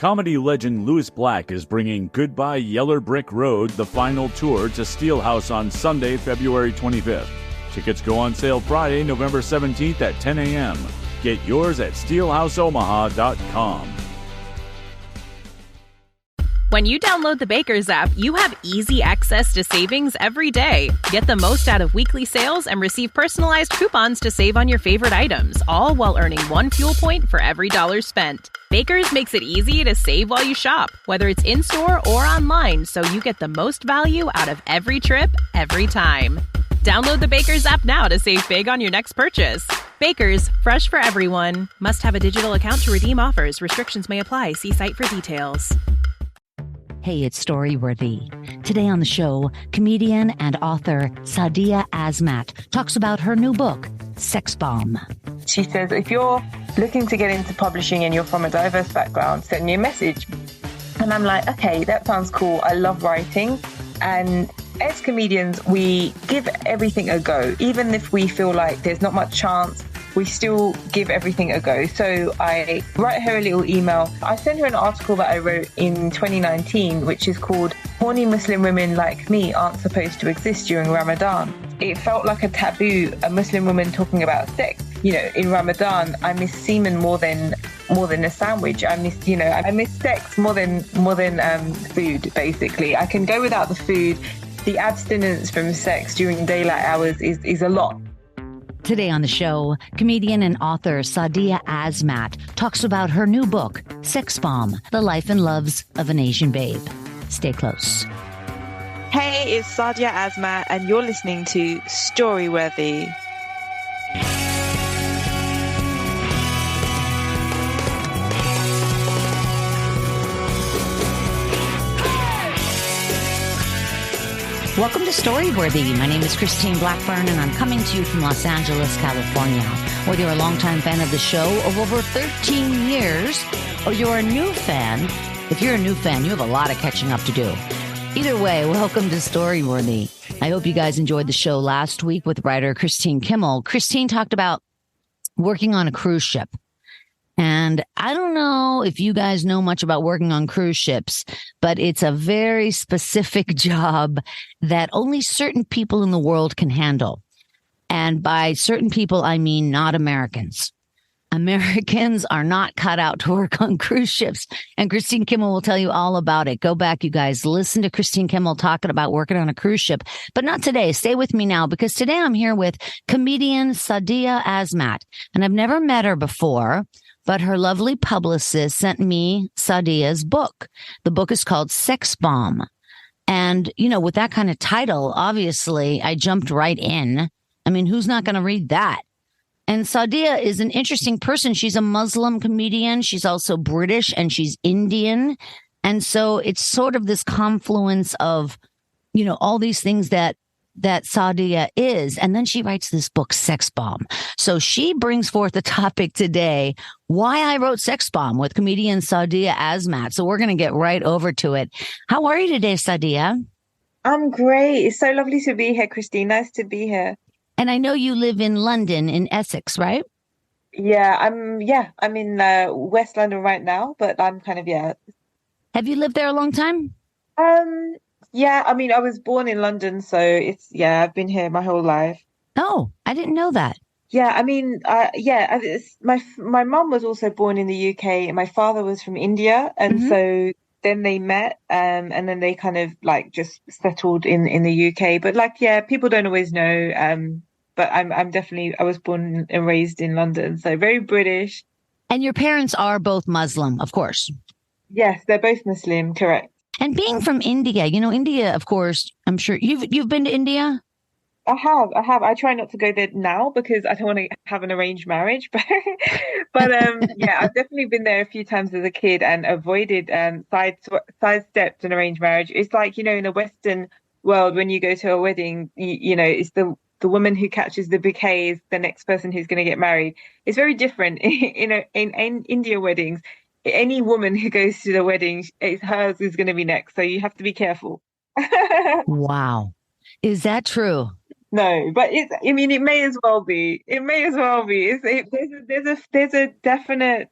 Comedy legend Louis Black is bringing Goodbye Yeller Brick Road, the final tour, to Steelhouse on Sunday, February 25th. Tickets go on sale Friday, November 17th at 10 a.m. Get yours at steelhouseomaha.com. When you download the Baker's app, you have easy access to savings every day. Get the most out of weekly sales and receive personalized coupons to save on your favorite items, all while earning 1 fuel point for every dollar spent. Baker's makes it easy to save while you shop, whether it's in-store or online, so you get the most value out of every trip, every time. Download the Baker's app now to save big on your next purchase. Baker's, fresh for everyone. Must have a digital account to redeem offers. Restrictions may apply. See site for details. Hey, it's Storyworthy. Today on the show, comedian and author Sadia Azmat talks about her new book, Sex Bomb. She says, if you're looking to get into publishing and you're from a diverse background, send me a message. And I'm like, okay, that sounds cool. I love writing. And as comedians, we give everything a go. Even if we feel like there's not much chance, we still give everything a go. So I write her a little email. I sent her an article that I wrote in 2019, which is called Horny Muslim Women Like Me Aren't Supposed to Exist During Ramadan. It felt like a taboo, a Muslim woman talking about sex. You know, in Ramadan, I miss semen more than a sandwich. I miss sex more than food, basically. I can go without the food. The abstinence from sex during daylight hours is a lot. Today on the show, comedian and author Sadia Azmat talks about her new book, Sex Bomb, The Life and Loves of an Asian Babe. Stay close. Hey, it's Sadia Azmat, and you're listening to Storyworthy. Welcome to Storyworthy. My name is Christine Blackburn, and I'm coming to you from Los Angeles, California. Whether you're a longtime fan of the show of over 13 years, or you're a new fan, if you're a new fan, you have a lot of catching up to do. Either way, welcome to Storyworthy. I hope you guys enjoyed the show last week with writer Christine Kimmel. Christine talked about working on a cruise ship. And I don't know if you guys know much about working on cruise ships, but it's a very specific job that only certain people in the world can handle. And by certain people, I mean not Americans. Americans are not cut out to work on cruise ships. And Christine Kimmel will tell you all about it. Go back, you guys. Listen to Christine Kimmel talking about working on a cruise ship. But not today. Stay with me now, because today I'm here with comedian Sadia Azmat. And I've never met her before, but her lovely publicist sent me Sadia's book. The book is called Sex Bomb. And, you know, with that kind of title, obviously, I jumped right in. I mean, who's not going to read that? And Sadia is an interesting person. She's a Muslim comedian. She's also British and she's Indian. And so it's sort of this confluence of, you know, all these things that Sadia is. And then she writes this book, Sex Bomb. So she brings forth the topic today, why I wrote Sex Bomb, with comedian Sadia Azmat. So we're going to get right over to it. How are you today, Sadia? I'm great. It's so lovely to be here, Christine. Nice to be here. And I know you live in London, in Essex, right? Yeah, I'm in West London right now, but I'm kind of, yeah. Have you lived there a long time? Yeah, I mean, I was born in London, so I've been here my whole life. Oh, I didn't know that. Yeah, I mean, my mum was also born in the UK, and my father was from India, and so then they met, and then they kind of like just settled in the UK. But like, yeah, people don't always know. But I was born and raised in London, so very British. And your parents are both Muslim, of course. Yes, they're both Muslim, correct. And being from India, you know, India, of course, I'm sure you've been to India. I have. I try not to go there now because I don't want to have an arranged marriage. But yeah, I've definitely been there a few times as a kid and avoided sidestepped an arranged marriage. It's like, you know, in the Western world, when you go to a wedding, you know, it's the woman who catches the bouquet is the next person who's going to get married. It's very different in India weddings. Any woman who goes to the wedding, it's hers who's going to be next. So you have to be careful. Wow. Is that true? No, but it may as well be. It may as well be. There's a definite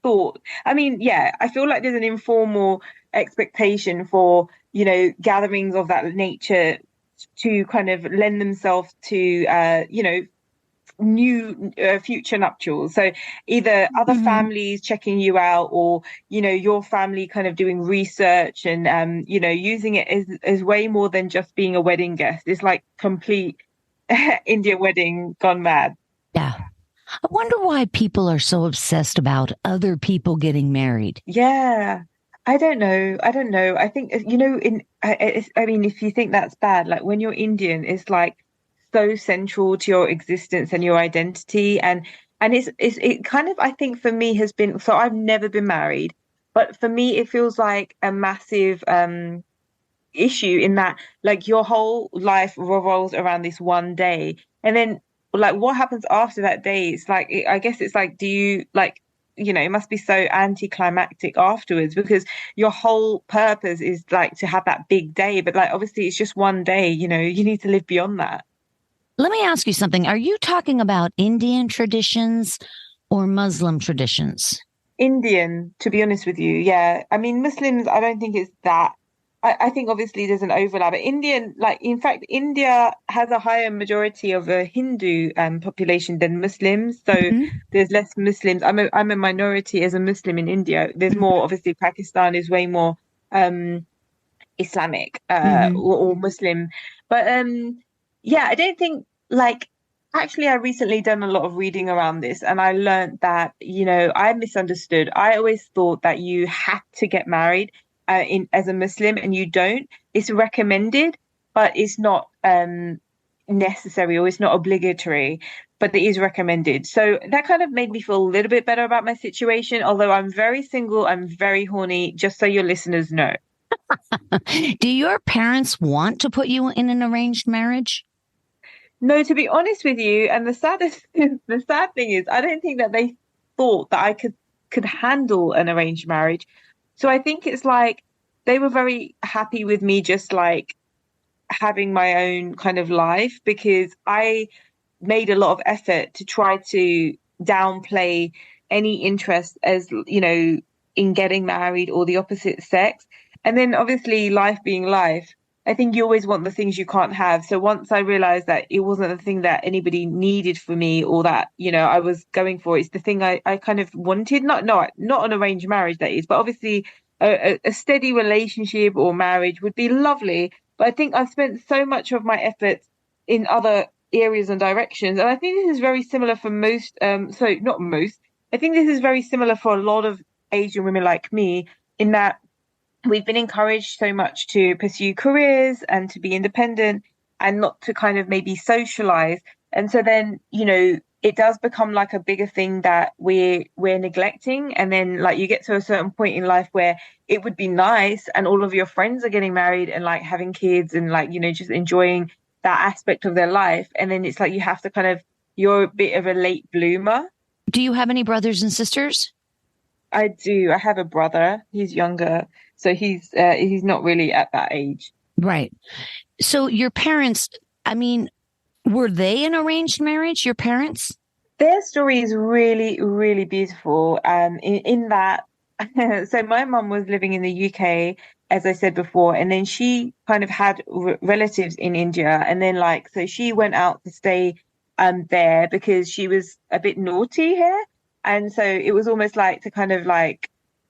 thought. I mean, yeah, I feel like there's an informal expectation for, gatherings of that nature to kind of lend themselves to, new future nuptials. So either other Hmm. families checking you out, or your family kind of doing research and using it as way more than just being a wedding guest. It's like complete India wedding gone mad. Yeah. I wonder why people are so obsessed about other people getting married. Yeah. I don't know. I think, I mean, if you think that's bad, like when you're Indian, it's like so central to your existence and your identity. And it kind of, I think for me has been, so I've never been married, but for me, it feels like a massive, issue in that, like, your whole life revolves around this one day. And then, like, what happens after that day? It's like, I guess it's like, do you like, it must be so anticlimactic afterwards, because your whole purpose is like to have that big day. But like, obviously, it's just one day, you need to live beyond that. Let me ask you something. Are you talking about Indian traditions or Muslim traditions? Indian, to be honest with you. Yeah. I mean, Muslims, I don't think it's that. I think obviously there's an overlap, but Indian, like, in fact, India has a higher majority of a Hindu population than Muslims. So Hmm. there's less Muslims. I'm a minority as a Muslim in India. There's more, obviously, Pakistan is way more um Islamic Hmm. or Muslim. But yeah, I don't think, like, actually I recently done a lot of reading around this, and I learned that, I misunderstood. I always thought that you had to get married in as a Muslim, and you don't. It's recommended, but it's not necessary, or it's not obligatory, but it is recommended. So that kind of made me feel a little bit better about my situation, although I'm very single, I'm very horny, just so your listeners know. Do your parents want to put you in an arranged marriage? No, to be honest with you, and the sad thing is, I don't think that they thought that I could handle an arranged marriage. So I think it's like they were very happy with me just like having my own kind of life, because I made a lot of effort to try to downplay any interest as, in getting married or the opposite sex. And then obviously life being life, I think you always want the things you can't have. So once I realized that it wasn't the thing that anybody needed for me, or that, I was going for, it's the thing I kind of wanted, not an arranged marriage, that is, but obviously a steady relationship or marriage would be lovely. But I think I've spent so much of my efforts in other areas and directions. And I think this is very similar for most, so not most, I think this is very similar for a lot of Asian women like me, in that we've been encouraged so much to pursue careers and to be independent, and not to kind of maybe socialize. And so then, it does become like a bigger thing that we're neglecting. And then, like, you get to a certain point in life where it would be nice, and all of your friends are getting married and like having kids, and like, just enjoying that aspect of their life. And then it's like you have to kind of, you're a bit of a late bloomer. Do you have any brothers and sisters? I do. I have a brother. He's younger, so he's not really at that age. Right. So your parents, I mean, were they an arranged marriage, your parents? Their story is really, really beautiful. In that, so my mum was living in the UK, as I said before, and then she kind of had relatives in India, and then, like, so she went out to stay there because she was a bit naughty here, and so it was almost like to kind of like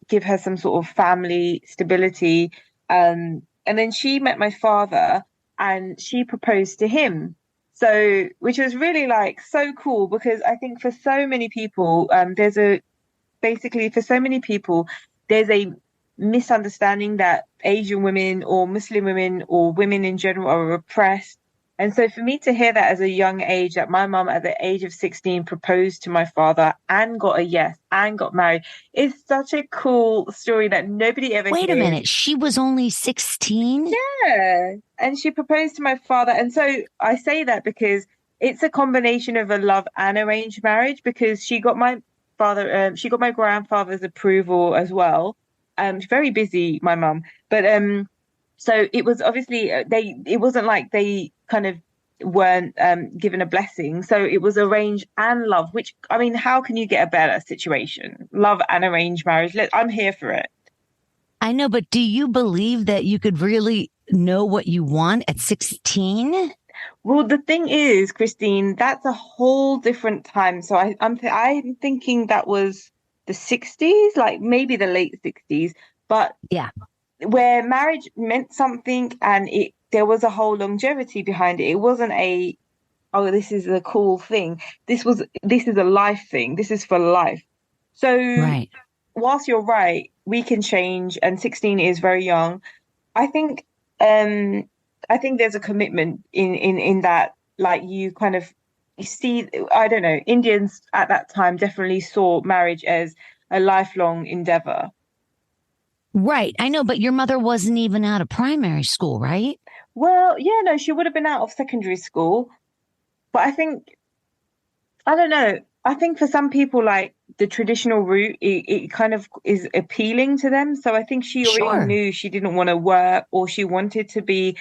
give her some sort of family stability. And then she met my father, and she proposed to him. So, which was really like so cool, because I think for so many people, basically for so many people, there's a misunderstanding that Asian women or Muslim women or women in general are oppressed. And so for me to hear that as a young age, that my mum at the age of 16 proposed to my father and got a yes and got married, is such a cool story that nobody ever Wait a hears. minute. She was only 16? Yeah. And she proposed to my father. And so I say that because it's a combination of a love and arranged marriage, because she got my grandfather's approval as well. She's very busy, my mum. But so it was obviously it wasn't like they kind of weren't given a blessing. So it was arranged and love, which, I mean, how can you get a better situation? Love and arranged marriage. I'm here for it. I know, but do you believe that you could really know what you want at 16? Well, the thing is, Christine, that's a whole different time. So I'm thinking that was the 60s, like maybe the late 60s, but Yeah. where marriage meant something and there was a whole longevity behind it. It wasn't oh, this is a cool thing. This is a life thing. This is for life. So Right. whilst you're right, we can change, and 16 is very young. I think I think there's a commitment in that, like, you kind of, you see, I don't know, Indians at that time definitely saw marriage as a lifelong endeavor. Right. I know, but your mother wasn't even out of primary school, right? Well, yeah, no, she would have been out of secondary school, but I don't know. I think for some people, like the traditional route, it kind of is appealing to them. So I think she already Sure. knew she didn't want to work, or she wanted to be,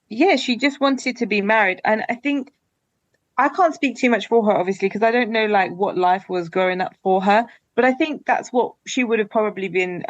yeah, she just wanted to be married. And I think I can't speak too much for her, obviously, because I don't know like what life was growing up for her. But I think that's what she would have probably been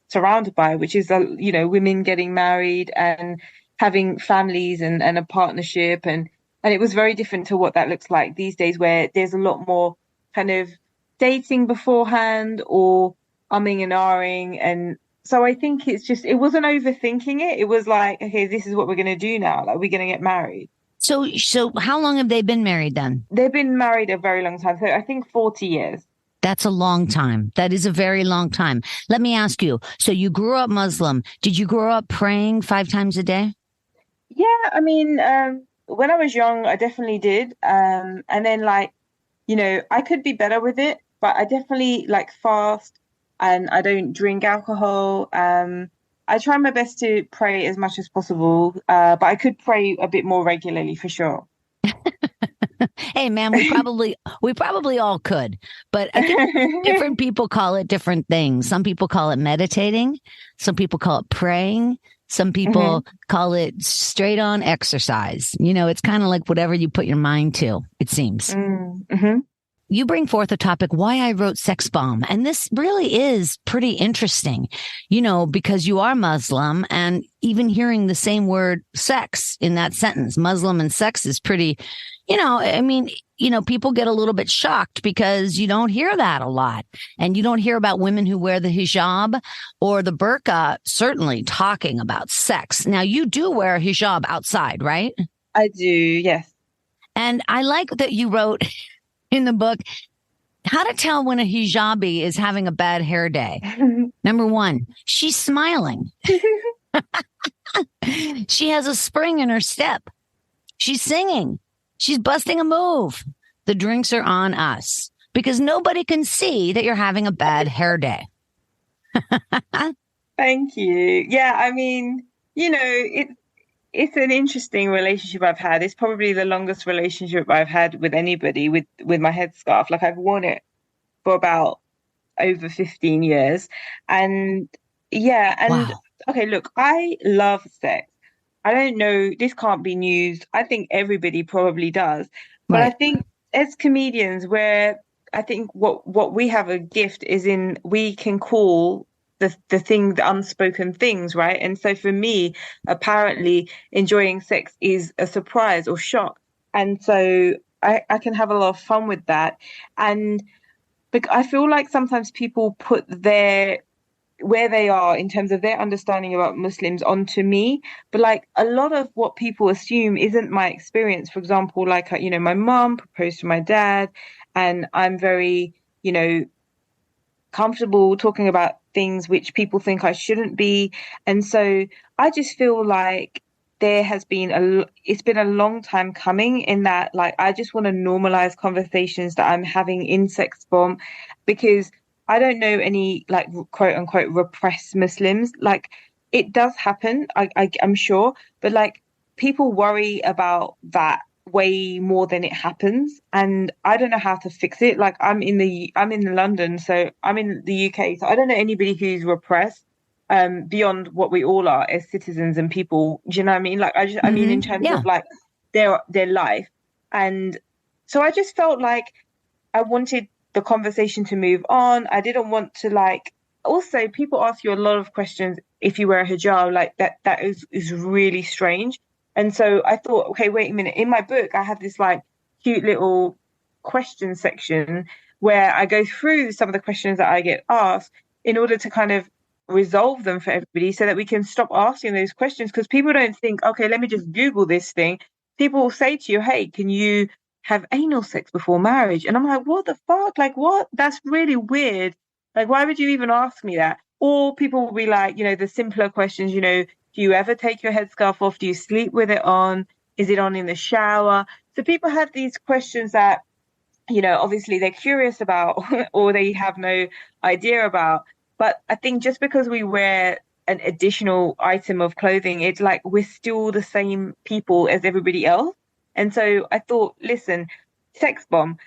surrounded by, which is, women getting married and having families and a partnership. And it was very different to what that looks like these days, where there's a lot more kind of dating beforehand or umming and ahhing. And so I think it wasn't overthinking it. It was like, okay, this is what we're going to do now. Like, we're going to get married. So how long have they been married then? They've been married a very long time. So I think 40 years. That's a long time. That is a very long time. Let me ask you. So you grew up Muslim. Did you grow up praying 5 times a day? Yeah, I mean, when I was young, I definitely did. And then, like, I could be better with it, but I definitely like fast, and I don't drink alcohol. I try my best to pray as much as possible, but I could pray a bit more regularly for sure. Hey man, we probably all could, but I think different people call it different things. Some people call it meditating, some people call it praying, some people call it straight on exercise. It's kind of like whatever you put your mind to, it seems. Mm-hmm. You bring forth a topic, why I wrote sex bomb. And this really is pretty interesting, because you are Muslim, and even hearing the same word sex in that sentence, Muslim and sex, is pretty, people get a little bit shocked because you don't hear that a lot. And you don't hear about women who wear the hijab or the burqa certainly talking about sex. Now, you do wear a hijab outside, right? I do, yes. And I like that you wrote in the book how to tell when a hijabi is having a bad hair day. Number 1, she's smiling. She has a spring in her step. She's singing. She's busting a move. The drinks are on us because nobody can see that you're having a bad hair day. Thank you. Yeah, I mean, it's an interesting relationship I've had. It's probably the longest relationship I've had with anybody with my headscarf. Like, I've worn it for about over 15 years. And yeah, and Wow. okay, look, I love sex. I don't know, this can't be news. I think everybody probably does. But I Right. think as comedians, I think what we have a gift is in, we can call the unspoken things, right? And so for me, apparently enjoying sex is a surprise or shock. And so I can have a lot of fun with that. And I feel like sometimes people put where they are in terms of their understanding about Muslims onto me. But like, a lot of what people assume isn't my experience. For example, like, my mom proposed to my dad, and I'm very, comfortable talking about things which people think I shouldn't be. And so I just feel like it's been a long time coming, in that, like, I just want to normalize conversations that I'm having in Sex Bomb, because I don't know any, like, quote unquote repressed Muslims. Like, it does happen, I'm sure, but like, people worry about that way more than it happens, and I don't know how to fix it. Like, I'm in London, so I'm in the UK, so I don't know anybody who's repressed beyond what we all are as citizens and people. Do you know what I mean? Like, I mean, in terms Yeah. of like their life. And so I just felt like I wanted the conversation to move on. I didn't want to like, also people ask you a lot of questions if you wear a hijab, like that is really strange. And so I thought, okay, wait a minute. In my book, I have this like cute little question section where I go through some of the questions that I get asked in order to kind of resolve them for everybody so that we can stop asking those questions, because people don't think, okay, let me just Google this thing. People will say to you, hey, can you have anal sex before marriage? And I'm like, what the fuck? Like, what? That's really weird. Like, why would you even ask me that? Or people will be like, the simpler questions, do you ever take your headscarf off? Do you sleep with it on? Is it on in the shower? So people have these questions that, obviously they're curious about or they have no idea about. But I think just because we wear an additional item of clothing, it's like we're still the same people as everybody else. And so I thought, listen, sex bomb,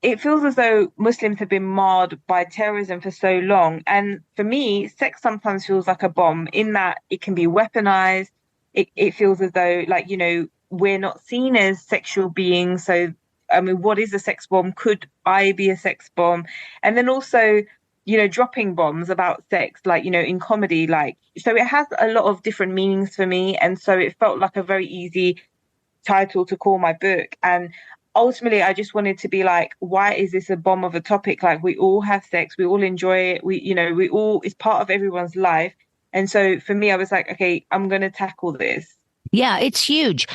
it feels as though Muslims have been marred by terrorism for so long. And for me, sex sometimes feels like a bomb in that it can be weaponized. It feels as though, like, we're not seen as sexual beings. So, I mean, what is a sex bomb? Could I be a sex bomb? And then also, dropping bombs about sex, like, in comedy, like, so it has a lot of different meanings for me. And so it felt like a very easy title to call my book. And ultimately, I just wanted to be like, why is this a bomb of a topic? Like, we all have sex, we all enjoy it. We all, it's part of everyone's life. And so for me, I was like, okay, I'm going to tackle this. Yeah, it's huge.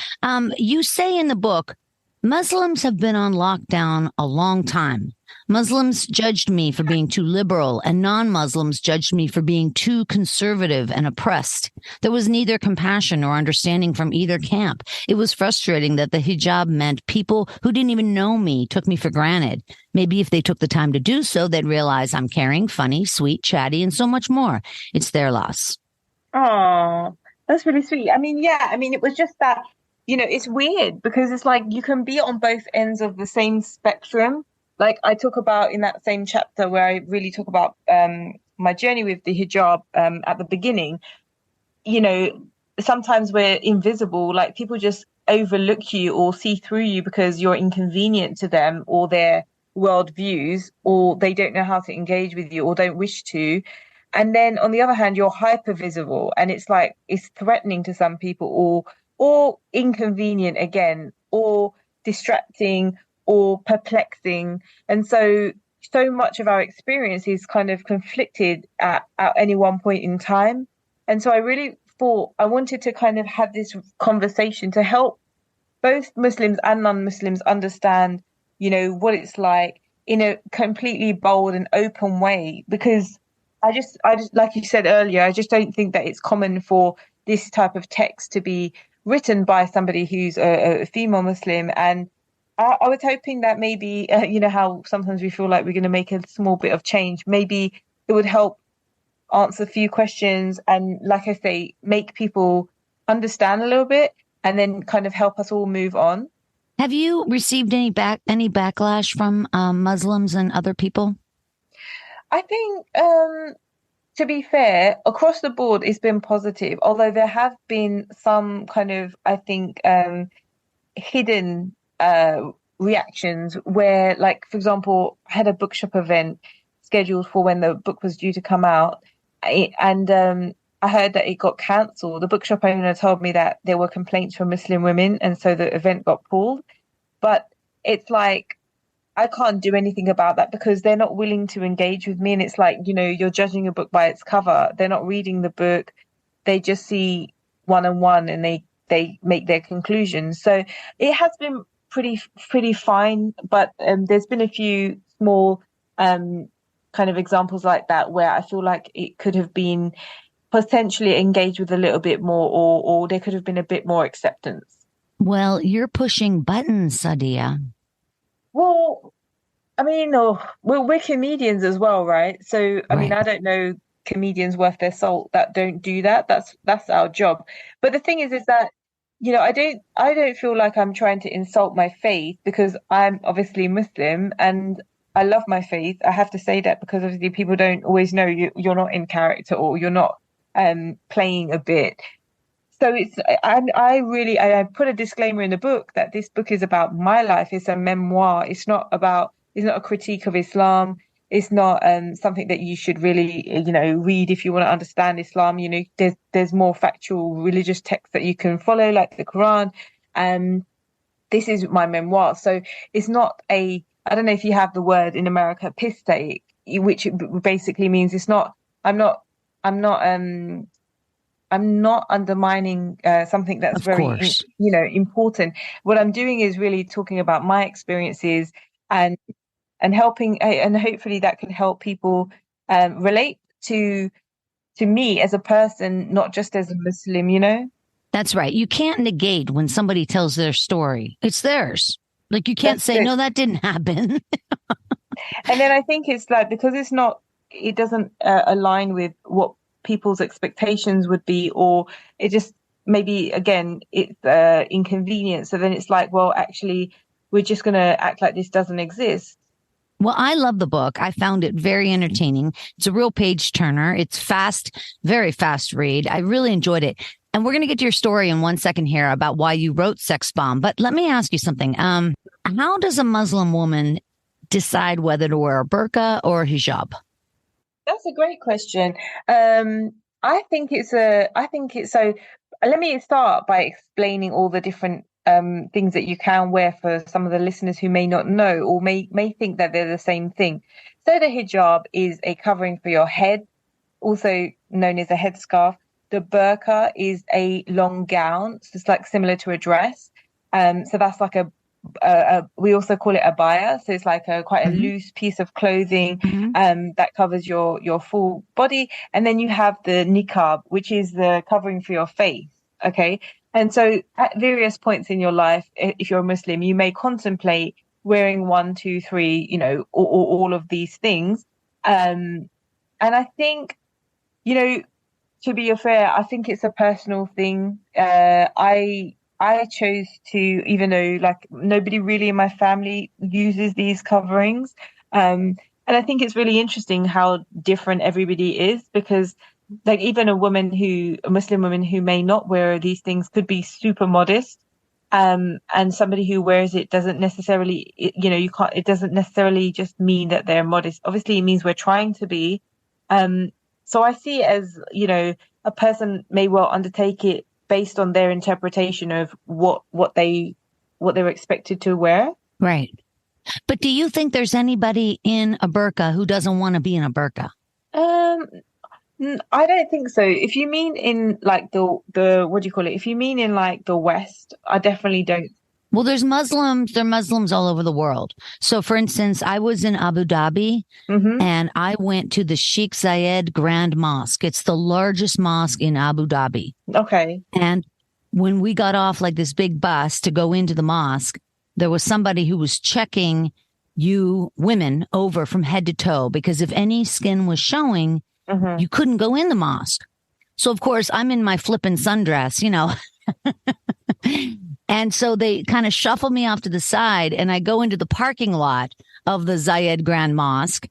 You say in the book, Muslims have been on lockdown a long time. Muslims judged me for being too liberal, and non-Muslims judged me for being too conservative and oppressed. There was neither compassion or understanding from either camp. It was frustrating that the hijab meant people who didn't even know me took me for granted. Maybe if they took the time to do so, they'd realize I'm caring, funny, sweet, chatty, and so much more. It's their loss. Oh, that's really sweet. I mean, yeah, I mean, it was just that, it's weird because it's like you can be on both ends of the same spectrum. Like I talk about in that same chapter where I really talk about my journey with the hijab at the beginning. Sometimes we're invisible, like people just overlook you or see through you because you're inconvenient to them or their world views, or they don't know how to engage with you or don't wish to. And then on the other hand, you're hyper visible and it's like it's threatening to some people or inconvenient again, or distracting or perplexing. And so much of our experience is kind of conflicted at any one point in time. And so I really thought I wanted to kind of have this conversation to help both Muslims and non-Muslims understand, what it's like in a completely bold and open way, because I just, like you said earlier, I just don't think that it's common for this type of text to be written by somebody who's a female Muslim. And I was hoping that maybe, how sometimes we feel like we're going to make a small bit of change. Maybe it would help answer a few questions and, like I say, make people understand a little bit and then kind of help us all move on. Have you received any backlash from Muslims and other people? I think, to be fair, across the board, it's been positive, although there have been some kind of, I think, hidden reactions where, like, for example, I had a bookshop event scheduled for when the book was due to come out, and I heard that it got cancelled. The bookshop owner told me that there were complaints from Muslim women, and so the event got pulled. But it's like, I can't do anything about that because they're not willing to engage with me. And it's like, you're judging a book by its cover. They're not reading the book. They just see one-on-one and they make their conclusions. So it has been pretty fine. But there's been a few small kind of examples like that where I feel like it could have been potentially engaged with a little bit more, or there could have been a bit more acceptance. Well, you're pushing buttons, Sadia. Well, I mean, we're comedians as well, right? So, I mean, I don't know comedians worth their salt that don't do that. That's our job. But the thing is that, I don't feel like I'm trying to insult my faith because I'm obviously Muslim and I love my faith. I have to say that because obviously people don't always know you're not in character or you're not playing a bit. So I put a disclaimer in the book that this book is about my life. It's a memoir. It's not a critique of Islam. It's not something that you should really, read if you want to understand Islam. There's more factual religious texts that you can follow, like the Quran. This is my memoir. So it's not I don't know if you have the word in America, piss take, which basically means I'm not undermining something that's Of very, course. important. What I'm doing is really talking about my experiences and helping, and hopefully that can help people relate to me as a person, not just as a Muslim. That's right. You can't negate when somebody tells their story. It's theirs. Like you can't That's say, it. no, that didn't happen. And then I think it's like, because it doesn't align with what people's expectations would be, or it just maybe, again, it's inconvenient. So then it's like, well, actually, we're just going to act like this doesn't exist. Well, I love the book. I found it very entertaining. It's a real page turner. It's fast, very fast read. I really enjoyed it. And we're going to get to your story in 1 second here about why you wrote Sex Bomb. But let me ask you something. How does a Muslim woman decide whether to wear a burqa or a hijab? That's a great question. I think it's so. Let me start by explaining all the different things that you can wear for some of the listeners who may not know or may think that they're the same thing. So the hijab is a covering for your head, also known as a headscarf. The burqa is a long gown, so it's like similar to a dress. So that's like we also call it a abaya. So it's like quite a loose piece of clothing that covers your full body. And then you have the niqab, which is the covering for your face. Okay. And so at various points in your life, if you're a Muslim, you may contemplate wearing 1, 2, 3, all of these things. And I think, to be fair, I think it's a personal thing. I chose to, even though like nobody really in my family uses these coverings. And I think it's really interesting how different everybody is, because like even a Muslim woman who may not wear these things could be super modest. And somebody who wears it doesn't necessarily, it doesn't necessarily just mean that they're modest. Obviously it means we're trying to be. So I see it as, a person may well undertake it based on their interpretation of what they're expected to wear. Right. But do you think there's anybody in a burqa who doesn't want to be in a burqa? I don't think so. If you mean in like the what do you call it? If you mean in like the West, I definitely don't. Well, there are Muslims all over the world. So, for instance, I was in Abu Dhabi and I went to the Sheikh Zayed Grand Mosque. It's the largest mosque in Abu Dhabi. Okay. And when we got off like this big bus to go into the mosque, there was somebody who was checking you women over from head to toe, because if any skin was showing, you couldn't go in the mosque. So, of course, I'm in my flippin' sundress, And so they kind of shuffle me off to the side, and I go into the parking lot of the Zayed Grand Mosque.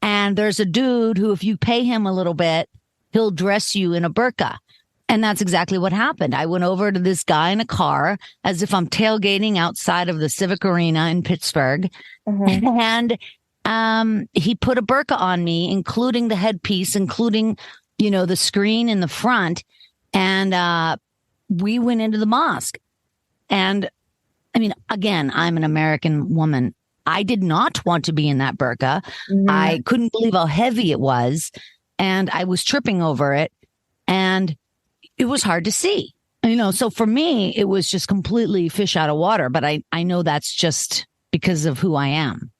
And there's a dude who, if you pay him a little bit, he'll dress you in a burqa. And that's exactly what happened. I went over to this guy in a car as if I'm tailgating outside of the Civic Arena in Pittsburgh. And he put a burqa on me, including the headpiece, including, the screen in the front. And we went into the mosque. And I mean, again, I'm an American woman. I did not want to be in that burqa. I couldn't believe how heavy it was. And I was tripping over it. And it was hard to see. So for me, it was just completely fish out of water. But I know that's just because of who I am.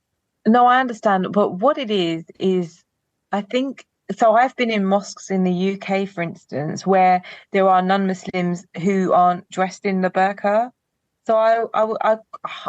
No, I understand. But what it is I think, so I've been in mosques in the UK, for instance, where there are non-Muslims who aren't dressed in the burqa. So I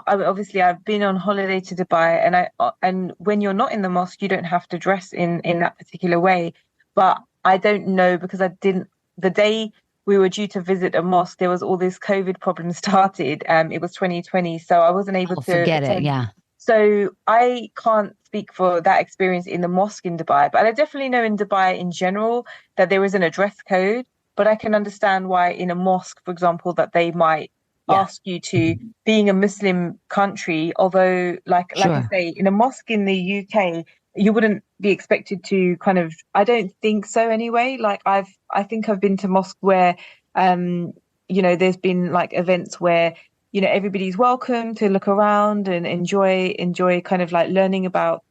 obviously I've been on holiday to Dubai, and when you're not in the mosque, you don't have to dress in that particular way. But I don't know, because the day we were due to visit a mosque, there was all this COVID problem started. It was 2020, so I wasn't able to forget attend. it. Yeah. So I can't speak for that experience in the mosque in Dubai, but I definitely know in Dubai in general that there isn't a dress code. but I can understand why in a mosque, for example, that they might ask you to, being a Muslim country, although like I say, in a mosque in the UK, you wouldn't be expected to kind of, I don't think so anyway. Like I think I've been to mosque where, there's been like events where, everybody's welcome to look around and enjoy kind of like learning about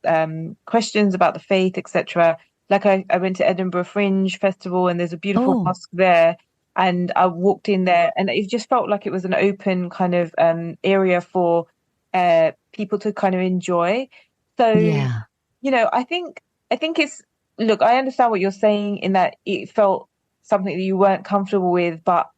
questions about the faith, etc. Like I went to Edinburgh Fringe Festival and there's a beautiful mosque there. And I walked in there and it just felt like it was an open kind of area for people to kind of enjoy. So, I think it's, look, I understand what you're saying in that it felt something that you weren't comfortable with, but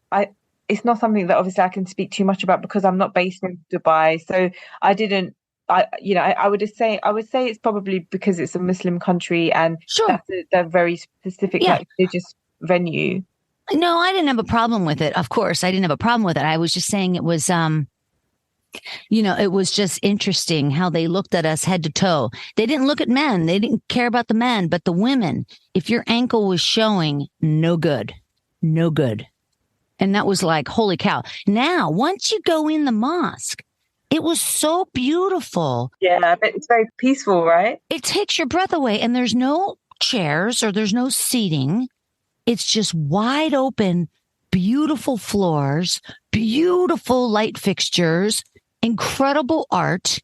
it's not something that obviously I can speak too much about because I'm not based in Dubai. So I would say it's probably because it's a Muslim country and that's a very specific like religious venue. No, I didn't have a problem with it. Of course, I didn't have a problem with it. I was just saying it was, it was just interesting how they looked at us head to toe. They didn't look at men. They didn't care about the men, but the women, if your ankle was showing, no good. And that was like, holy cow. Now, once you go in the mosque, it was so beautiful. Yeah, but it's very peaceful, right? It takes your breath away and there's no chairs or there's no seating. It's just wide open, beautiful floors, beautiful light fixtures, incredible art,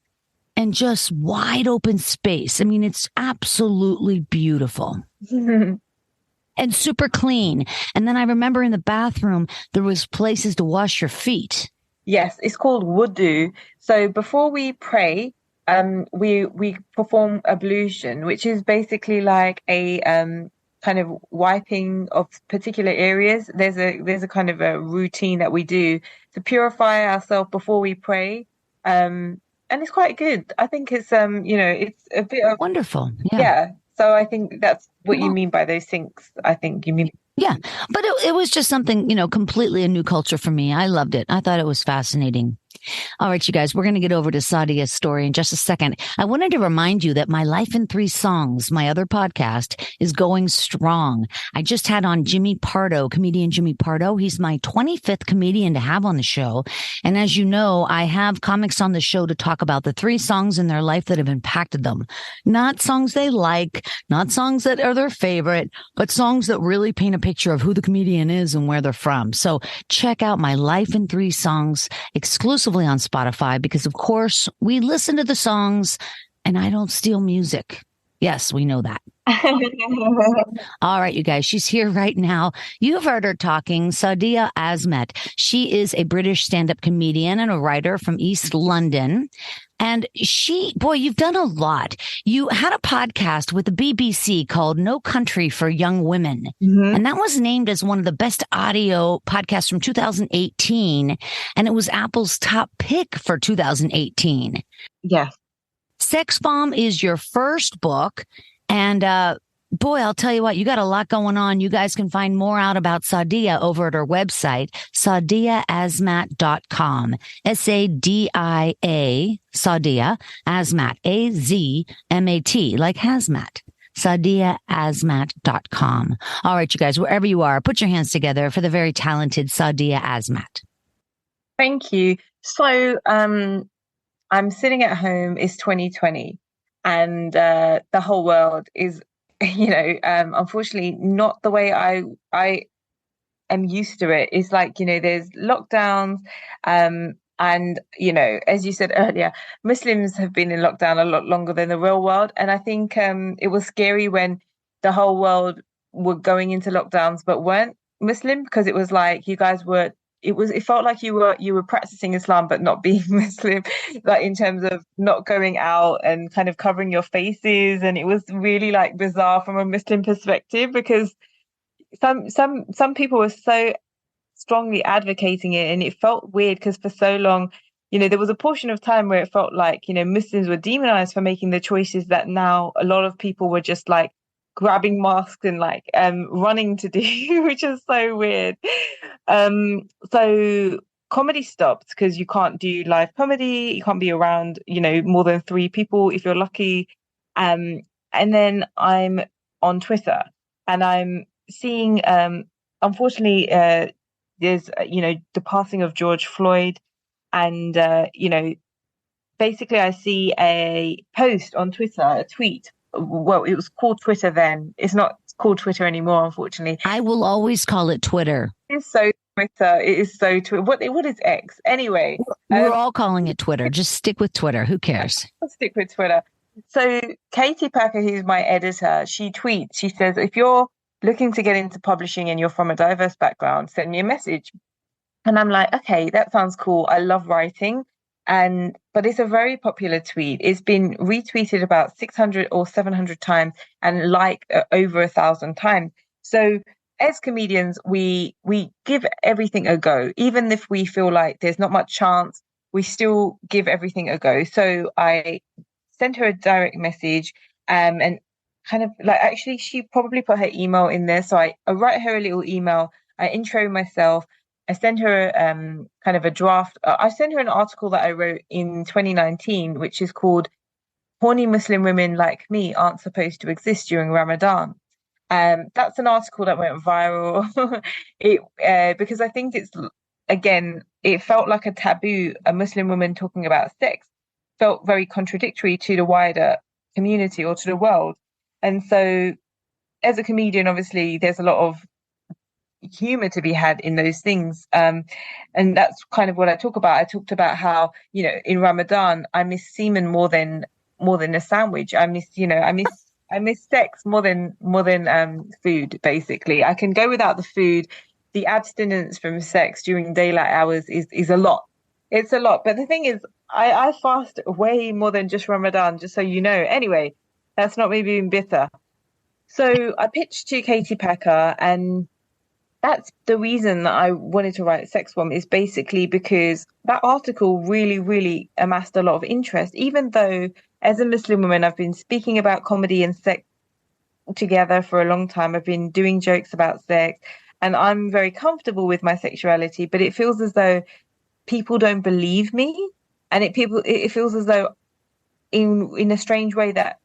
and just wide open space. I mean, it's absolutely beautiful. And super clean. And then I remember in the bathroom, there was places to wash your feet. Yes, it's called wudu. So before we pray, we perform ablution, which is basically like a kind of wiping of particular areas. There's a kind of a routine that we do to purify ourselves before we pray. And it's quite good. I think it's it's a bit of wonderful. Yeah. So I think that's what you mean by those sinks. I think you mean. Yeah. But it was just something, completely a new culture for me. I loved it. I thought it was fascinating. All right, you guys, we're going to get over to Sadia's story in just a second. I wanted to remind you that My Life in 3 Songs, my other podcast, is going strong. I just had on Jimmy Pardo, comedian Jimmy Pardo. He's my 25th comedian to have on the show. And as you know, I have comics on the show to talk about the 3 songs in their life that have impacted them. Not songs they like, not songs that are their favorite, but songs that really paint a picture of who the comedian is and where they're from. So check out My Life in 3 Songs exclusively on Spotify because, of course, we listen to the songs and I don't steal music. Yes, we know that. All right, you guys, she's here right now. You've heard her talking, Sadia Azmat. She is a British stand-up comedian and a writer from East London. And you've done a lot. You had a podcast with the BBC called No Country for Young Women. Mm-hmm. And that was named as one of the best audio podcasts from 2018. And it was Apple's top pick for 2018. Yeah. Sex Bomb is your first book. And boy, I'll tell you what, you got a lot going on. You guys can find more out about Sadia over at her website, sadiaazmat.com. Sadia, Sadia, Azmat, Azmat, like hazmat. sadiaazmat.com. All right, you guys, wherever you are, put your hands together for the very talented Sadia Azmat. Thank you. So I'm sitting at home, it's 2020, and the whole world is, unfortunately not the way I am used to it. It's like, there's lockdowns, and, as you said earlier, Muslims have been in lockdown a lot longer than the real world. And I think it was scary when the whole world were going into lockdowns but weren't Muslim, because it was like you guys were, it felt like you were practicing Islam but not being Muslim, like in terms of not going out and kind of covering your faces. And it was really like bizarre from a Muslim perspective, because some people were so strongly advocating it, and it felt weird because for so long, there was a portion of time where it felt like, Muslims were demonized for making the choices that now a lot of people were just like grabbing masks and like running to do, which is so weird. So comedy stopped because you can't do live comedy, you can't be around more than 3 people if you're lucky. And then I'm on Twitter and I'm seeing unfortunately, there's, the passing of George Floyd. And, basically, I see a post on Twitter, a tweet. Well, it was called Twitter then. It's not called Twitter anymore, unfortunately. I will always call it Twitter. It's so Twitter. It is so Twitter. What is X? Anyway. We're all calling it Twitter. Just stick with Twitter. Who cares? I'll stick with Twitter. So Katie Packer, who's my editor, she tweets, she says, if you're looking to get into publishing and you're from a diverse background, send me a message. And I'm like, okay, that sounds cool. I love writing. But it's a very popular tweet. It's been retweeted about 600 or 700 times and over 1,000 times. So as comedians, we give everything a go. Even if we feel like there's not much chance, we still give everything a go. So I sent her a direct message, and kind of like, actually, she probably put her email in there. So I write her a little email. I intro myself. I sent her kind of a draft. I sent her an article that I wrote in 2019, which is called "Horny Muslim Women Like Me Aren't Supposed to Exist During Ramadan." That's an article that went viral. Because I think it felt like a taboo. A Muslim woman talking about sex felt very contradictory to the wider community or to the world. And so, as a comedian, obviously, there's a lot of humor to be had in those things, and that's kind of what I talk about. I talked about how, in Ramadan I miss semen more than a sandwich. I miss sex more than food. Basically, I can go without the food. The abstinence from sex during daylight hours is a lot. It's a lot. But the thing is, I fast way more than just Ramadan, just so you know. Anyway, that's not me being bitter. So I pitched to Katie Packer, and that's the reason that I wanted to write Sex Bomb, is basically because that article really, really amassed a lot of interest, even though as a Muslim woman, I've been speaking about comedy and sex together for a long time. I've been doing jokes about sex, and I'm very comfortable with my sexuality, but it feels as though people don't believe me. And it feels as though in a strange way that,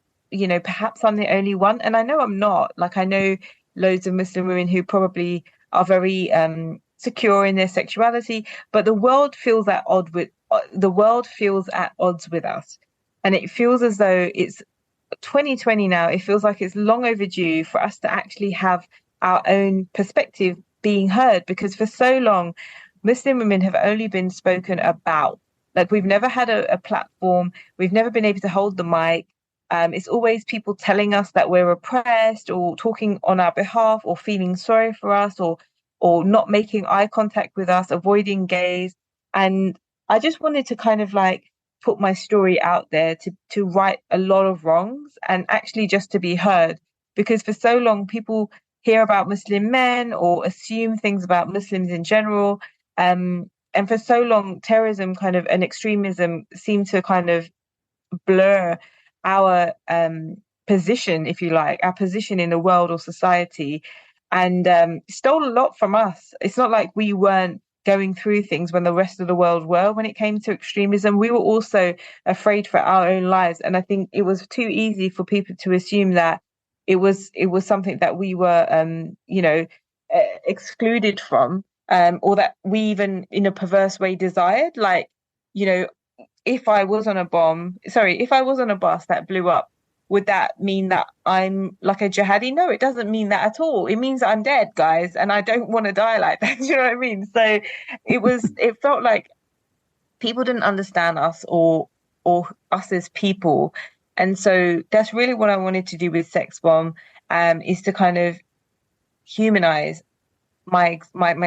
perhaps I'm the only one. And I know I'm not. Like, I know loads of Muslim women who probably are very secure in their sexuality, but the world feels at odds with us, and it feels as though it's 2020 now. It feels like it's long overdue for us to actually have our own perspective being heard, because for so long, Muslim women have only been spoken about. Like, we've never had a platform. We've never been able to hold the mic. It's always people telling us that we're oppressed, or talking on our behalf, or feeling sorry for us, or not making eye contact with us, avoiding gaze. And I just wanted to kind of like put my story out there to right a lot of wrongs, and actually just to be heard. Because for so long, people hear about Muslim men or assume things about Muslims in general. And for so long, terrorism kind of and extremism seem to kind of blur our position, if you like, our position in the world or society, and stole a lot from us. It's not like we weren't going through things when the rest of the world were. When it came to extremism, we were also afraid for our own lives. And I think it was too easy for people to assume that it was something that we were, excluded from, or that we even in a perverse way desired. Like, if I was on a bus that blew up, would that mean that I'm like a jihadi? No, it doesn't mean that at all. It means I'm dead, guys, and I don't want to die like that. Do you know what I mean? So it felt like people didn't understand us or us as people. And so that's really what I wanted to do with Sex Bomb, is to kind of humanize my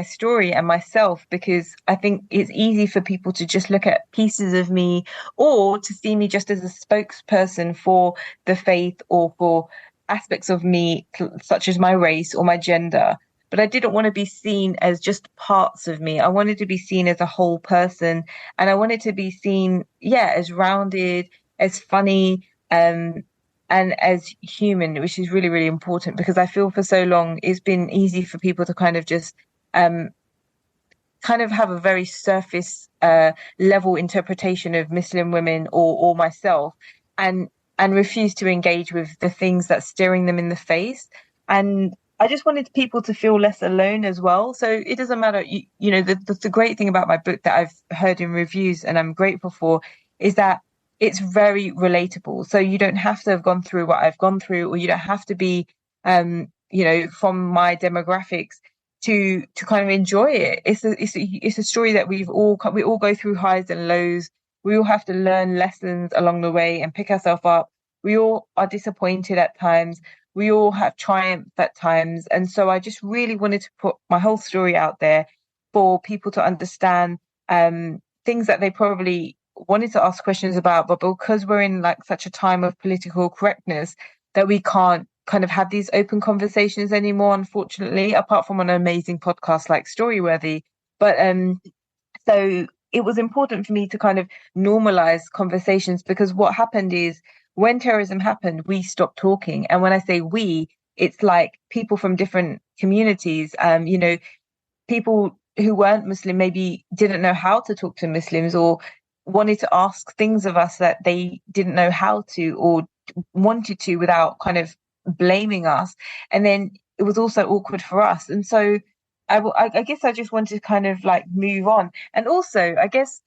story and myself, because I think it's easy for people to just look at pieces of me, or to see me just as a spokesperson for the faith, or for aspects of me such as my race or my gender. But I didn't want to be seen as just parts of me. I wanted to be seen as a whole person, and I wanted to be seen, as rounded, as funny, and as human, which is really, really important, because I feel for so long it's been easy for people to kind of just kind of have a very surface level interpretation of Muslim women or myself, and refuse to engage with the things that's staring them in the face. And I just wanted people to feel less alone as well. So it doesn't matter. The great thing about my book that I've heard in reviews and I'm grateful for is that it's very relatable. So you don't have to have gone through what I've gone through, or you don't have to be, from my demographics to kind of enjoy it. It's a story that we all go through highs and lows. We all have to learn lessons along the way and pick ourselves up. We all are disappointed at times. We all have triumph at times. And so I just really wanted to put my whole story out there for people to understand things that they probably wanted to ask questions about, but because we're in like such a time of political correctness that we can't kind of have these open conversations anymore, unfortunately, apart from an amazing podcast like Storyworthy. But so it was important for me to kind of normalize conversations, because what happened is when terrorism happened, we stopped talking. And when I say we, it's like people from different communities, people who weren't Muslim maybe didn't know how to talk to Muslims, or wanted to ask things of us that they didn't know how to, or wanted to, without kind of blaming us. And then it was also awkward for us. And so I guess I just wanted to kind of like move on. And also, I guess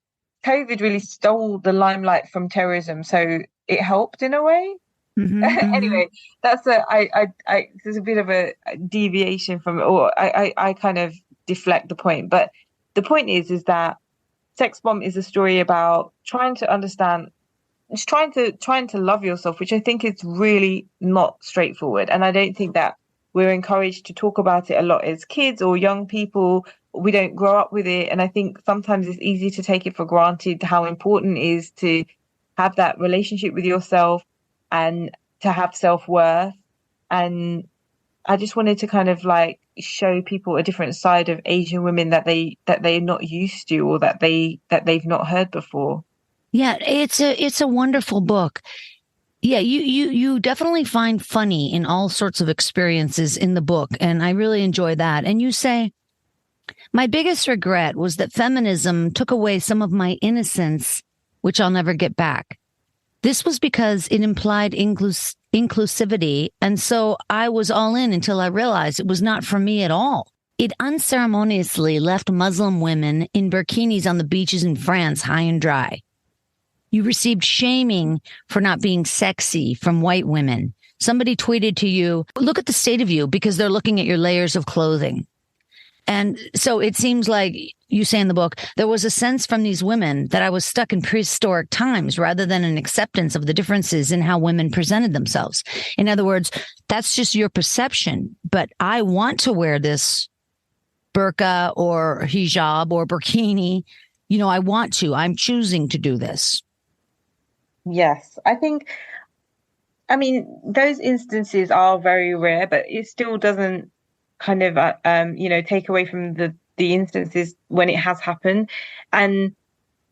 COVID really stole the limelight from terrorism, so it helped in a way. Mm-hmm, Anyway, there's a bit of a deviation from it, or I kind of deflect the point. But the point is that Sex Bomb is a story about trying to understand, it's trying to love yourself, which I think is really not straightforward. And I don't think that we're encouraged to talk about it a lot as kids or young people. We don't grow up with it. And I think sometimes it's easy to take it for granted how important it is to have that relationship with yourself and to have self-worth. And I just wanted to kind of like show people a different side of Asian women that they're not used to, or that they've not heard before. Yeah, it's a wonderful book. Yeah, you definitely find funny in all sorts of experiences in the book, and I really enjoy that. And you say, my biggest regret was that feminism took away some of my innocence, which I'll never get back. This was because it implied inclusivity, and so I was all in until I realized it was not for me at all. It unceremoniously left Muslim women in burkinis on the beaches in France high and dry. You received shaming for not being sexy from white women. Somebody tweeted to you, look at the state of you, because they're looking at your layers of clothing. And so it seems like you say in the book, there was a sense from these women that I was stuck in prehistoric times rather than an acceptance of the differences in how women presented themselves. In other words, that's just your perception, but I want to wear this burqa or hijab or burkini. You know, I'm choosing to do this. Yes, I mean, those instances are very rare, but it still doesn't kind of, take away from the instances when it has happened. And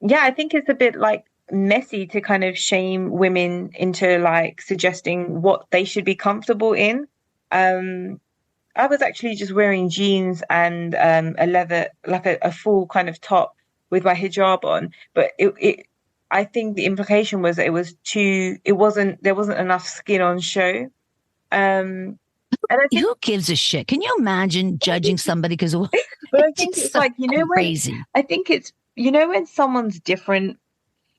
yeah, I think it's a bit like messy to kind of shame women into like suggesting what they should be comfortable in. I was actually just wearing jeans and a leather, like a full kind of top with my hijab on, but I think the implication was that there wasn't enough skin on show. And I think, who gives a shit? Can you imagine judging somebody because of but I think it's so like, crazy. I think it's, when someone's different,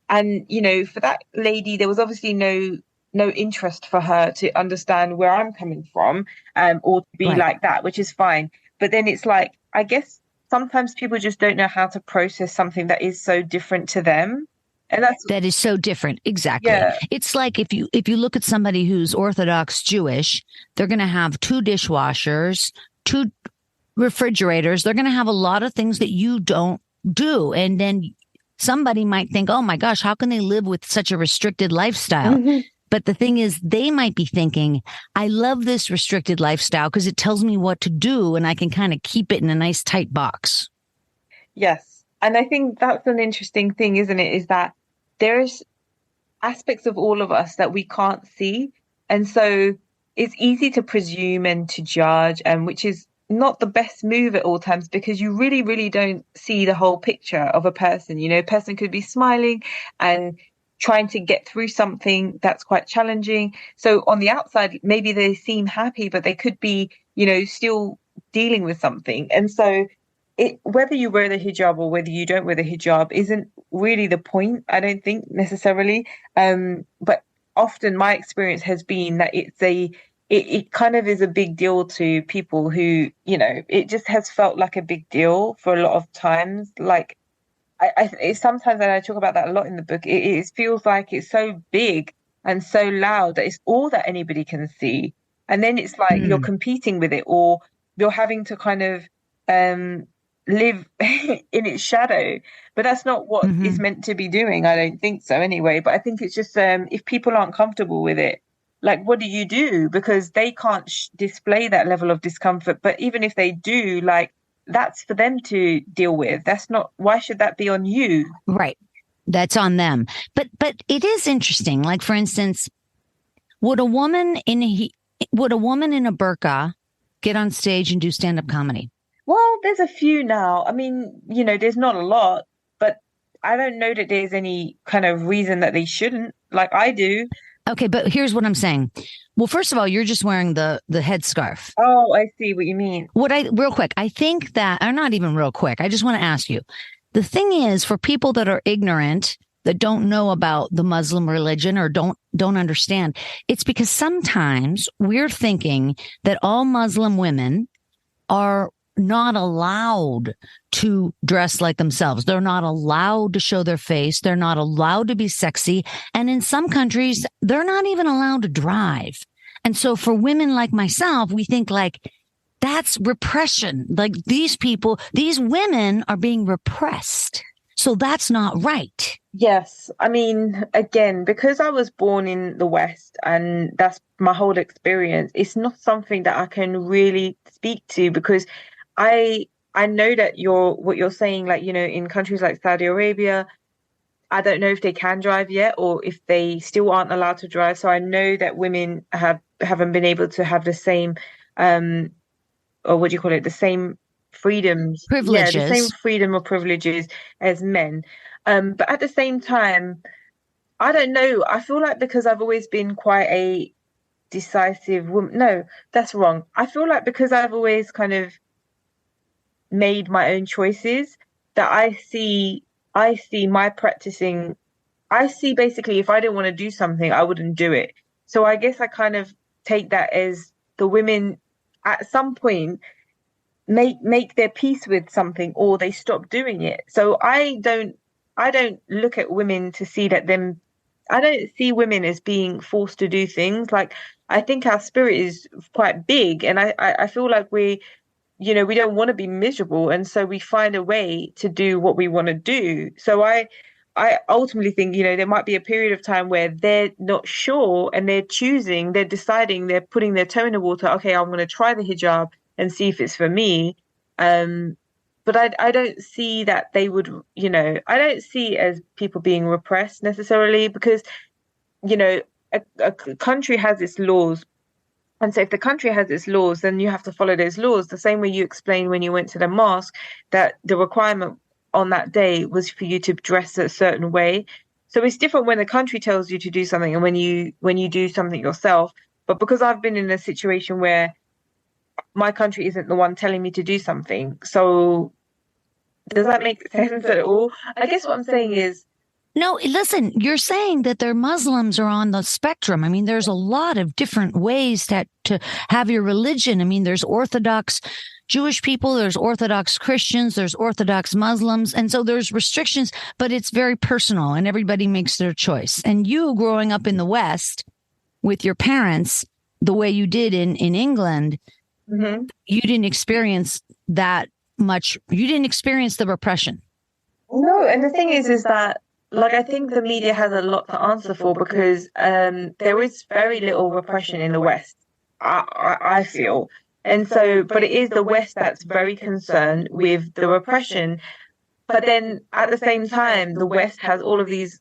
and, for that lady, there was obviously no interest for her to understand where I'm coming from, or to be Right. like that, which is fine. But then it's like, I guess sometimes people just don't know how to process something that is so different to them. And that is so different. Exactly. Yeah. It's like if you look at somebody who's Orthodox Jewish, they're going to have 2 dishwashers, 2 refrigerators. They're going to have a lot of things that you don't do. And then somebody might think, oh my gosh, how can they live with such a restricted lifestyle? Mm-hmm. But the thing is, they might be thinking, I love this restricted lifestyle because it tells me what to do and I can kind of keep it in a nice tight box. Yes. And I think that's an interesting thing, isn't it? Is that there's aspects of all of us that we can't see. And so it's easy to presume and to judge, and which is not the best move at all times, because you really, really don't see the whole picture of a person. A person could be smiling and trying to get through something that's quite challenging. So on the outside, maybe they seem happy, but they could be still dealing with something. And so whether you wear the hijab or whether you don't wear the hijab isn't really the point, I don't think necessarily. But often my experience has been that it kind of is a big deal to people who, it just has felt like a big deal for a lot of times. Like sometimes, and I talk about that a lot in the book, it feels like it's so big and so loud that it's all that anybody can see. And then it's like you're competing with it, or you're having to kind of live in its shadow. But that's not what it's meant to be doing. I don't think so anyway. But I think it's just if people aren't comfortable with it, like, what do you do? Because they can't display that level of discomfort. But even if they do, like, that's for them to deal with. That's not, why should that be on you? Right. That's on them. But it is interesting. Like, for instance, would a woman in a burqa get on stage and do stand-up comedy? Well, there's a few now. I mean, there's not a lot, but I don't know that there's any kind of reason that they shouldn't. Like, I do. Okay, but here's what I'm saying. Well, first of all, you're just wearing the headscarf. Oh, I see what you mean. Real quick, I think that, or not even real quick, I just want to ask you. The thing is, for people that are ignorant, that don't know about the Muslim religion or don't understand, it's because sometimes we're thinking that all Muslim women are not allowed to dress like themselves. They're not allowed to show their face. They're not allowed to be sexy. And in some countries, they're not even allowed to drive. And so for women like myself, we think like that's repression. Like these women are being repressed. So that's not right. Yes. I mean, again, because I was born in the West and that's my whole experience, it's not something that I can really speak to, because I know that what you're saying, like, in countries like Saudi Arabia, I don't know if they can drive yet or if they still aren't allowed to drive. So I know that women haven't been able to have the same, or what do you call it, the same freedoms, privileges. Yeah, the same freedom or privileges as men. But at the same time, I don't know. I feel like because I've always been quite a decisive woman. No, that's wrong. I feel like because I've always kind of made my own choices, that I see my practicing. I see basically if I didn't want to do something, I wouldn't do it. So I guess I kind of take that as the women at some point make their peace with something, or they stop doing it. So I don't look at women to see that I don't see women as being forced to do things. Like, I think our spirit is quite big, and I feel like we don't want to be miserable, and so we find a way to do what we want to do. So I ultimately think, there might be a period of time where they're not sure and they're deciding, they're putting their toe in the water. Okay, I'm going to try the hijab and see if it's for me. But I don't see that they would, I don't see it as people being repressed necessarily, because, a country has its laws. And so if the country has its laws, then you have to follow those laws. The same way you explained when you went to the mosque that the requirement on that day was for you to dress a certain way. So it's different when the country tells you to do something and when you do something yourself. But because I've been in a situation where my country isn't the one telling me to do something. So does that make sense at all? I guess what I'm saying is, no, listen, you're saying that their Muslims are on the spectrum. I mean, there's a lot of different ways to have your religion. I mean, there's Orthodox Jewish people, there's Orthodox Christians, there's Orthodox Muslims. And so there's restrictions, but it's very personal and everybody makes their choice. And you growing up in the West with your parents, the way you did in England, mm-hmm. You didn't experience that much. You didn't experience the repression. No, and the thing is that, like, I think the media has a lot to answer for, because there is very little repression in the West, I feel. And so, but it is the West that's very concerned with the repression. But then at the same time, the West has all of these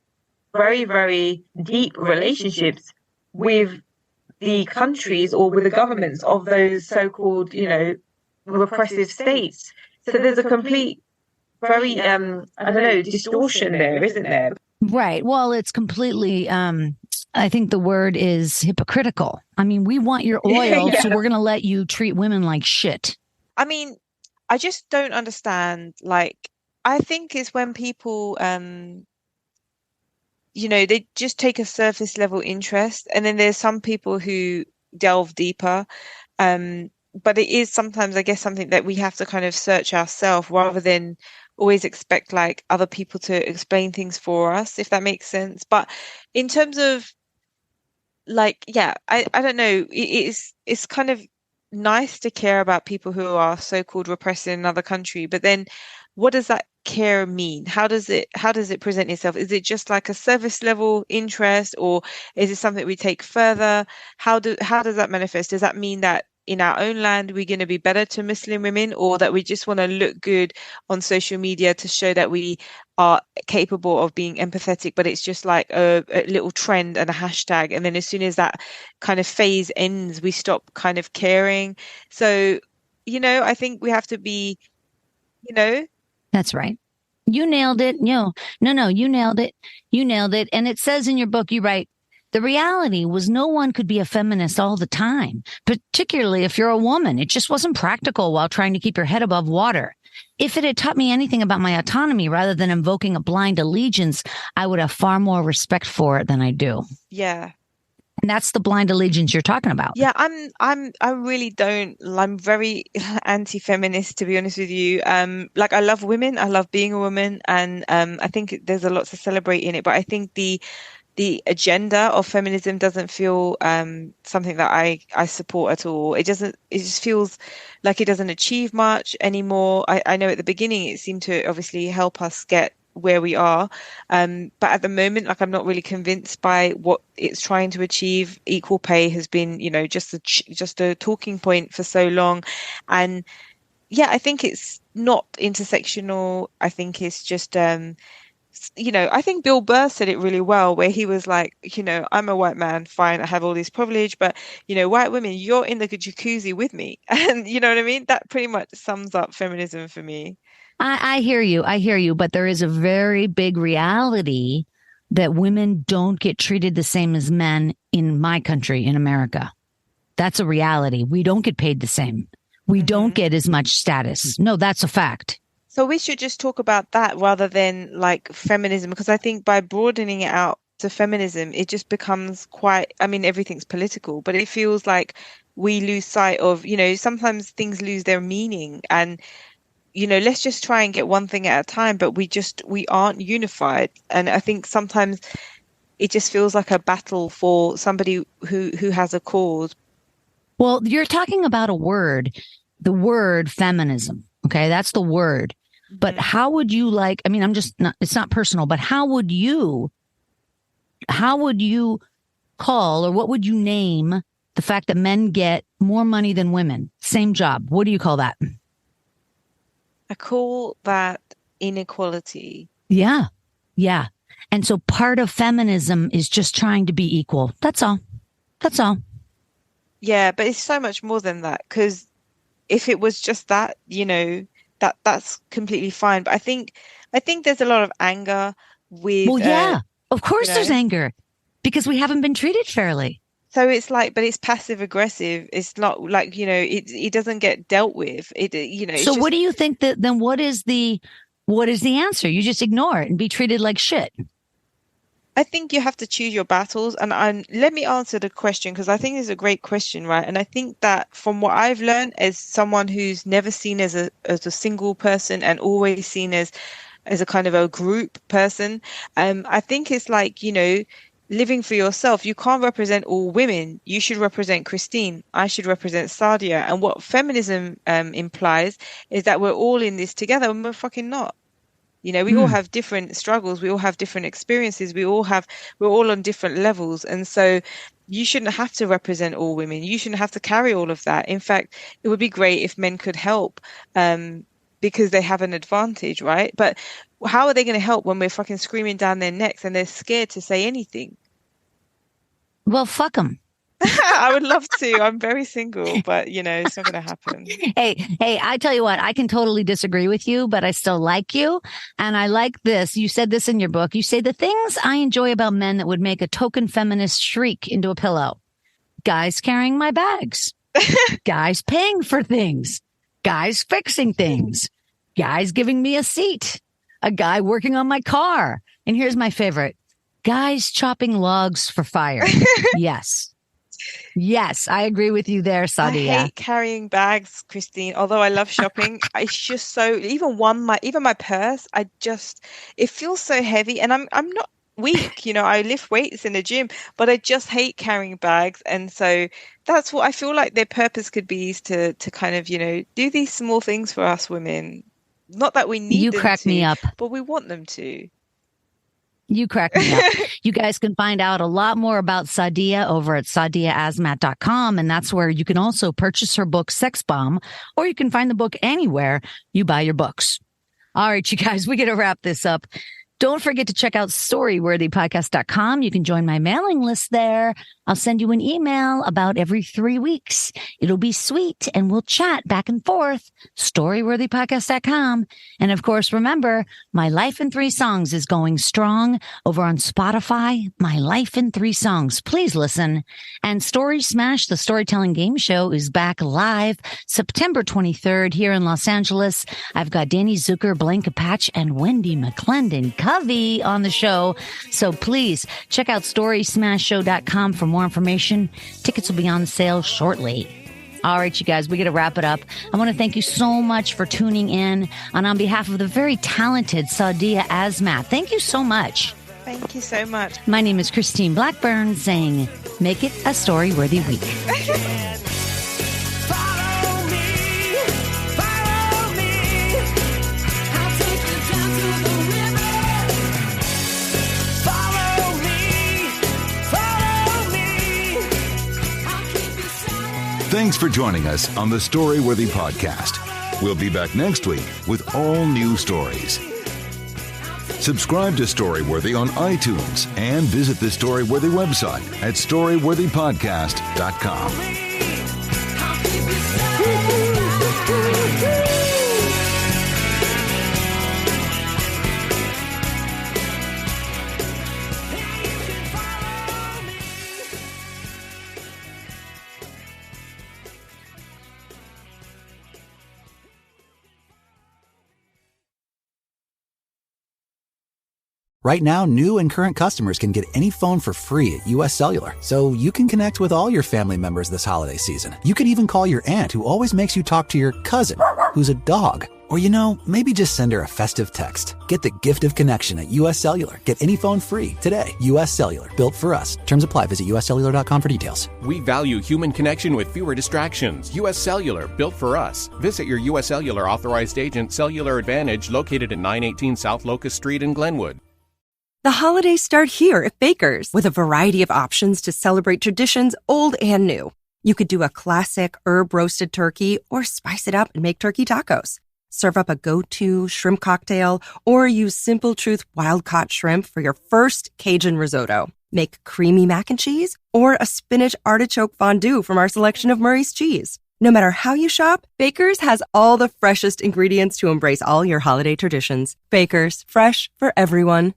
very, very deep relationships with the countries or with the governments of those so-called, repressive states. So there's a complete, very, distortion there, isn't there? Right. Well, it's completely I think the word is hypocritical. I mean, we want your oil, Yeah. so we're going to let you treat women like shit. I mean, I just don't understand. Like, I think it's when people, they just take a surface level interest, and then there's some people who delve deeper. But it is sometimes, I guess, something that we have to kind of search ourselves rather than always expect like other people to explain things for us, if that makes sense. But in terms of like, yeah, I don't know. It's kind of nice to care about people who are so-called repressed in another country, but then what does that care mean? How does it present itself? Is it just like a service level interest, or is it something we take further? How does that manifest? Does that mean that in our own land we're going to be better to Muslim women, or that we just want to look good on social media to show that we are capable of being empathetic, but it's just like a little trend and a hashtag, and then as soon as that kind of phase ends, we stop kind of caring. So, I think we have to be, you know, That's right. You nailed it. No, you nailed it. You nailed it. And it says in your book, you write, the reality was no one could be a feminist all the time, particularly if you're a woman. It just wasn't practical while trying to keep your head above water. If it had taught me anything about my autonomy rather than invoking a blind allegiance, I would have far more respect for it than I do. yeah. And that's the blind allegiance you're talking about. Yeah, I really don't. I'm very anti-feminist, to be honest with you. Like I love women, I love being a woman, and I think there's a lot to celebrate in it. But I think the agenda of feminism doesn't feel something that I support at all. It doesn't. It just feels like it doesn't achieve much anymore. I know at the beginning it seemed to obviously help us get where we are, but at the moment, like I'm not really convinced by what it's trying to achieve. Equal pay has been, just a talking point for so long, and yeah, I think it's not intersectional. I think it's just I think Bill Burr said it really well, where he was like, I'm a white man, fine, I have all this privilege, but white women, you're in the jacuzzi with me, and you know what I mean? That pretty much sums up feminism for me. I hear you. I hear you. But there is a very big reality that women don't get treated the same as men in my country, in America. That's a reality. We don't get paid the same. We don't get as much status. No, that's a fact. So we should just talk about that rather than like feminism, because I think by broadening it out to feminism, it just becomes quite, I mean, everything's political, but it feels like we lose sight of, sometimes things lose their meaning, and let's just try and get one thing at a time, but we aren't unified. And I think sometimes it just feels like a battle for somebody who has a cause. Well, you're talking about a word, the word feminism. Okay, that's the word. But how would you like, I mean, it's not personal, but how would you call, or what would you name the fact that men get more money than women? Same job. What do you call that? I call that inequality. Yeah. Yeah. And so part of feminism is just trying to be equal. That's all. That's all. Yeah, but it's so much more than that, because if it was just that, that's completely fine. But I think there's a lot of anger with Well, yeah, of course there's anger because we haven't been treated fairly. So it's like, but it's passive aggressive. It's not like, it doesn't get dealt with. It's So just, what do you think that then what is the answer? You just ignore it and be treated like shit. I think you have to choose your battles. And let me answer the question, because I think it's a great question, right? And I think that from what I've learned as someone who's never seen as a single person and always seen as a kind of a group person, I think it's like, living for yourself. You can't represent all women. You should represent Christine. I should represent Sadia. And what feminism implies is that we're all in this together, and we're fucking not. We all have different struggles. We all have different experiences. We're all on different levels. And so you shouldn't have to represent all women. You shouldn't have to carry all of that. In fact, it would be great if men could help, because they have an advantage, right? But how are they going to help when we're fucking screaming down their necks and they're scared to say anything? Well, fuck them. I would love to. I'm very single, but it's not going to happen. Hey, I tell you what, I can totally disagree with you, but I still like you. And I like this. You said this in your book. You say the things I enjoy about men that would make a token feminist shriek into a pillow. Guys carrying my bags. Guys paying for things. Guys fixing things. Guys giving me a seat. A guy working on my car. And here's my favorite. Guys chopping logs for fire. Yes. Yes, I agree with you there, Sadia. I hate carrying bags, Christine. Although I love shopping, it's just so even my purse. It feels so heavy, and I'm not weak. I lift weights in the gym, but I just hate carrying bags, and so that's what I feel like their purpose could be, is to kind of do these small things for us women. Not that we need you them crack to, me up, but we want them to. You crack me up. You guys can find out a lot more about Sadia over at sadiaazmat.com. And that's where you can also purchase her book, Sex Bomb, or you can find the book anywhere you buy your books. All right, you guys, we got to wrap this up. Don't forget to check out storyworthypodcast.com. You can join my mailing list there. I'll send you an email about every 3 weeks. It'll be sweet, and we'll chat back and forth. Storyworthypodcast.com. And of course, remember, My Life in 3 Songs is going strong over on Spotify. My Life in 3 Songs. Please listen. And Story Smash, the storytelling game show, is back live September 23rd here in Los Angeles. I've got Danny Zucker, Blanca Patch, and Wendy McClendon Covey on the show. So please check out StorySmashShow.com for more information. Tickets will be on sale shortly. All right, you guys, we got to wrap it up. I want to thank you so much for tuning in. And on behalf of the very talented Sadia Azmat, thank you so much. Thank you so much. My name is Christine Blackburn, saying, make it a story-worthy week. Thanks for joining us on the Storyworthy Podcast. We'll be back next week with all new stories. Subscribe to Storyworthy on iTunes and visit the Storyworthy website at storyworthypodcast.com. Right now, new and current customers can get any phone for free at US Cellular, so you can connect with all your family members this holiday season. You could even call your aunt, who always makes you talk to your cousin, who's a dog. Or, maybe just send her a festive text. Get the gift of connection at US Cellular. Get any phone free today. US Cellular, built for us. Terms apply. Visit uscellular.com for details. We value human connection with fewer distractions. US Cellular, built for us. Visit your US Cellular authorized agent, Cellular Advantage, located at 918 South Locust Street in Glenwood. The holidays start here at Baker's with a variety of options to celebrate traditions old and new. You could do a classic herb-roasted turkey or spice it up and make turkey tacos. Serve up a go-to shrimp cocktail or use Simple Truth wild-caught shrimp for your first Cajun risotto. Make creamy mac and cheese or a spinach artichoke fondue from our selection of Murray's cheese. No matter how you shop, Baker's has all the freshest ingredients to embrace all your holiday traditions. Baker's, fresh for everyone.